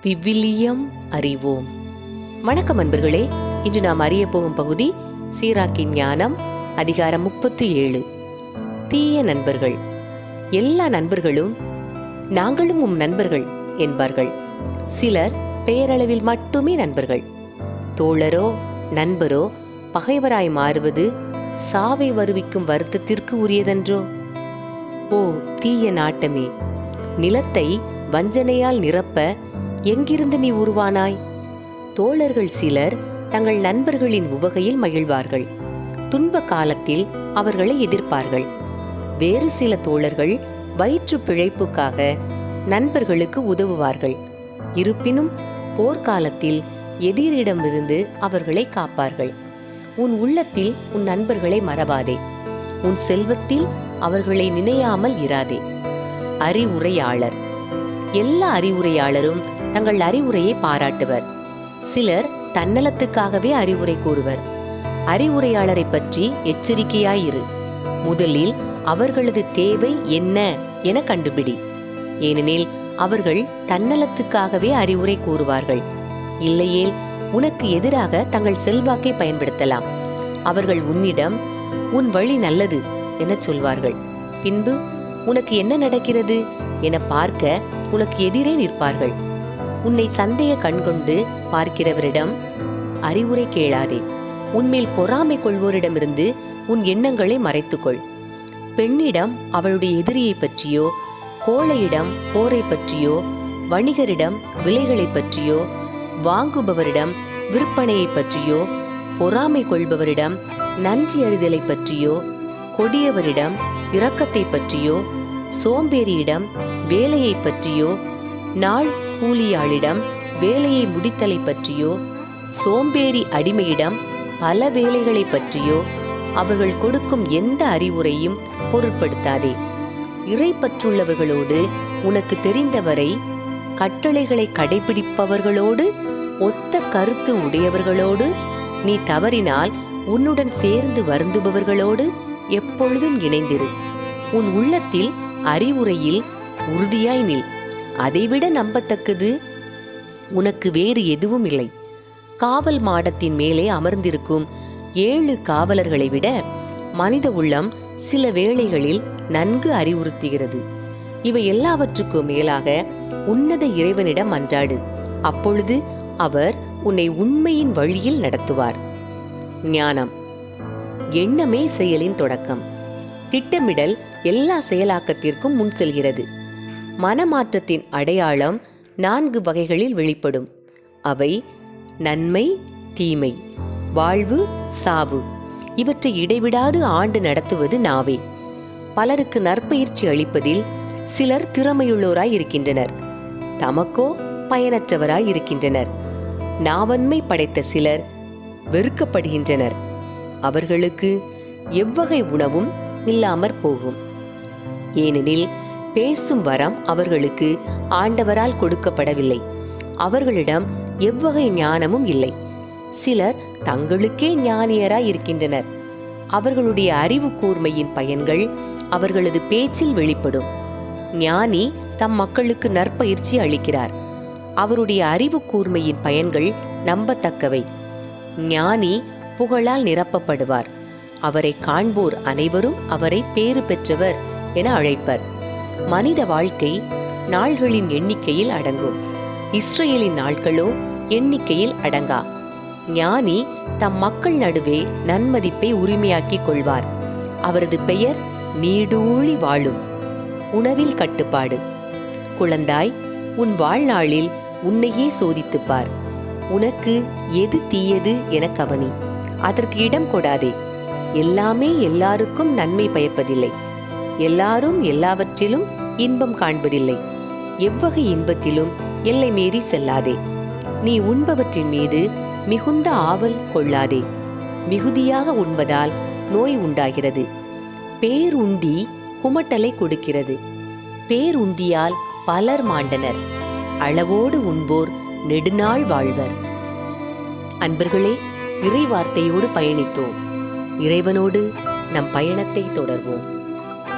விவிலியம் அறிவோம். வணக்கம் அன்பர்களே. இன்று நாம் அறிய போகும் பகுதி சீராக்கின் ஞானம், அதிகாரம் 37. தீய நண்பர்கள். எல்லா நண்பர்களும் நாங்களும் உம் நண்பர்கள் என்பார்கள். சிலர் பெயரளவில் மட்டுமே நண்பர்கள். தோழரோ நண்பரோ பகைவராய் மாறுவது சாவை வருவிக்கும் வருத்தத்திற்கு உரியதென்றோ? ஓ தீய நாட்டமே, நிலத்தை வஞ்சனையால் நிரப்ப எங்கிருந்து நீ உருவானாய்? தோழர்கள் சிலர் தங்கள் நண்பர்களின் உவகையில் மகிழ்வார்கள். துன்ப காலத்தில் அவர்களை எதிர்ப்பார்கள். வேறு சில தோழர்கள் வயிற்று பிழைப்புக்காக நண்பர்களுக்கு உதவுவார்கள். இருப்பினும் போர்க்காலத்தில் எதிரிடமிருந்து அவர்களை காப்பார்கள். உன் உள்ளத்தில் உன் நண்பர்களை மறவாதே. உன் செல்வத்தில் அவர்களை நினையாமல் இராதே. அறிவுரையாளர். எல்லா அறிவுரையாளரும் தங்கள் அறிவுரையை பாராட்டுவர். சிலர் தன்னலத்துக்காகவே அறிவுரை கூறுவர். அறிவுரையாளரை பற்றி எச்சரிக்கையாயிரு. முதலில் அவர்களது தேவை என்ன என கண்டுபிடி. ஏனெனில் அவர்கள் தன்னலத்துக்காகவே அறிவுரை கூறுவார்கள். இல்லையேல் உனக்கு எதிராக தங்கள் செல்வாக்கை பயன்படுத்தலாம். அவர்கள் உன்னிடம் உன் வழி நல்லது என சொல்வார்கள். பின்பு உனக்கு என்ன நடக்கிறது என பார்க்க உனக்கு எதிரே நிற்பார்கள். உன்னை சந்தேக கண்கொண்டு பார்க்கிறவரிடம் அறிவுரை கேளாதே. உன்மேல் பொறாமை கொள்வோரிடமிருந்து உன் எண்ணங்களை மறைத்துக்கொள். பெண்ணிடம் அவளுடைய எதிரியை பற்றியோ, கோழையிடம் போரை பற்றியோ, வணிகரிடம் விலைகளை பற்றியோ, வாங்குபவரிடம் விற்பனையை பற்றியோ, பொறாமை கொள்பவரிடம் நன்றி அறிதலை பற்றியோ, கொடியவரிடம் இரக்கத்தை பற்றியோ, சோம்பேறியிடம் வேலையை பற்றியோ, நாள் கூலியாளிடம் வேலையை முடித்தலை பற்றியோ, சோம்பேறி அடிமையிடம் பல வேலைகளை பற்றியோ அவர்கள் கொடுக்கும் எந்த அறிவுரையும் பொருட்படுத்தாதே. இறைப்பற்றுள்ளவர்களோடு உனக்கு தெரிந்தவரை கட்டளைகளை கடைபிடிப்பவர்களோடு ஒத்த கருத்து உடையவர்களோடு நீ தவறினால் உன்னுடன் சேர்ந்து வருந்துபவர்களோடு எப்பொழுதும் இணைந்திரு. உன் உள்ளத்தில் அறிவுரையில் உறுதியாய் நில். அதைவிட நம்பத்தக்கது உனக்கு வேறு எதுவும் இல்லை. காவல் மாடத்தின் மேலே அமர்ந்திருக்கும் 7 காவலர்களை விட மனித உள்ளம் சில வேளைகளில் நன்கு அறிவுறுத்துகிறது. இவை எல்லாவற்றுக்கும் மேலாக உன்னத இறைவனிடம் மன்றாடு. அப்பொழுது அவர் உன்னை உண்மையின் வழியில் நடத்துவார். ஞானம். எண்ணமே செயலின் தொடக்கம். திட்டமிடல் எல்லா செயலாக்கத்திற்கும் முன் செல்கிறது. மனமாற்றத்தின் அடையாளம் 4 வகைகளில் வெளிப்படும். அவை நன்மை, தீமை, வாழ்வு, சாவு. இவற்றை இடைவிடாது ஆண்டு நடத்துவது நாவே. பலருக்கு நற்பயிற்சி அளிப்பதில் சிலர் திறமையுள்ளோராய் இருக்கின்றனர். தமக்கோ பயனற்றவராய் இருக்கின்றனர். நாவன்மை படைத்த சிலர் வெறுக்கப்படுகின்றனர். அவர்களுக்கு எவ்வகை உணவும் இல்லாமற் போகும். ஏனெனில் பேசும் வரம் அவர்களுக்கு ஆண்டவரால் கொடுக்கப்படவில்லை. அவர்களிடம் எவ்வகை ஞானமும் இல்லை. சிலர் தங்களுக்கே ஞானியராய் இருக்கின்றனர். அவர்களுடைய அறிவு கூர்மையின் பயன்கள் அவர்களது பேச்சில் வெளிப்படும். ஞானி தம் மக்களுக்கு நற்பயிற்சி அளிக்கிறார். அவருடைய அறிவு கூர்மையின் பயன்கள் நம்பத்தக்கவை. ஞானி புகழால் நிரப்பப்படுவார். அவரை காண்போர் அனைவரும் அவரை பேறு பெற்றவர் என அழைப்பர். மனித வாழ்க்கை நாள்களின் எண்ணிக்கையில் அடங்கும். இஸ்ரேலின் நாட்களோ எண்ணிக்கையில் அடங்கா. ஞானி தம் மக்கள் நடுவே நன்மதிப்பை உரிமையாக்கிக் கொள்வார். அவரது பெயர் நீடூழி வாழும். உணவில் கட்டுப்பாடு. குழந்தாய், உன் வாழ்நாளில் உன்னையே சோதித்துப்பார். உனக்கு எது தீயது என கவனி. அதற்கு இடம் கொடாதே. எல்லாமே எல்லாருக்கும் நன்மை பயப்பதில்லை. எல்லாரும் எல்லாவற்றிலும் இன்பம் காண்பதில்லை. எவ்வகை இன்பத்திலும் எல்லை மீறி செல்லாதே. நீ உண்பவற்றின் மீது மிகுந்த ஆவல் கொள்ளாதே. மிகுதியாக உண்பதால் நோய் உண்டாகிறது. பேருண்டி குமட்டலை கொடுக்கிறது. பேருண்டியால் பலர் மாண்டனர். அளவோடு உண்போர் நெடுநாள் வாழ்வர். அன்பர்களே, இறை வார்த்தையோடு பயணித்தோம். இறைவனோடு நம் பயணத்தை தொடர்வோம்.